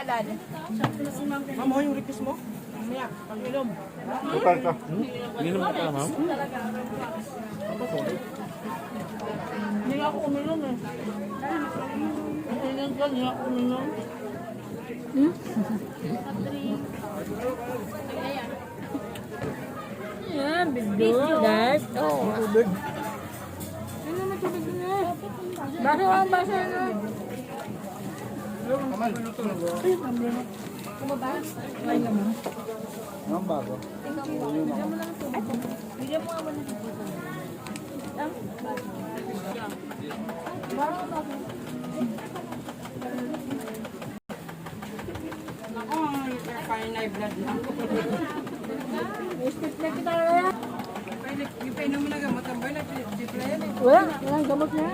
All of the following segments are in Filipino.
Alala. Ma'am, ho yung request mo? Mamaya, pag-ilom. Total ka. Ininom ka pala, ma'am? Hindi nga ako uminom eh. Uminom ka, hindi ako uminom. Yan, bigdo. Guys, oh. Ano naman tubig na? Baso ang baso na. Ang bago. Bigyan mo nga muna. Ako, kaya na blood lang. Step na kita na. Yung painom mo na gamot, ang na tipla yan eh. Wala, walang gamot na.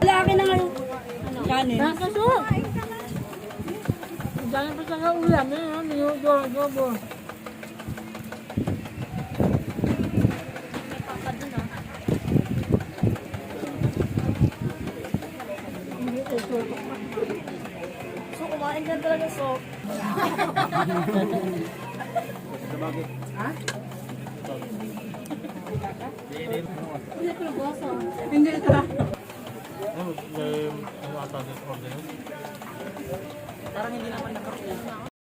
Laki na ngayon. Kanin. Nakaso. Dami pa sa ulam eh. Niyo-jobo. So, kumain ka talaga, so. Ha? Hindi ito. Ano ata this order? Parang hindi naman nakakuha.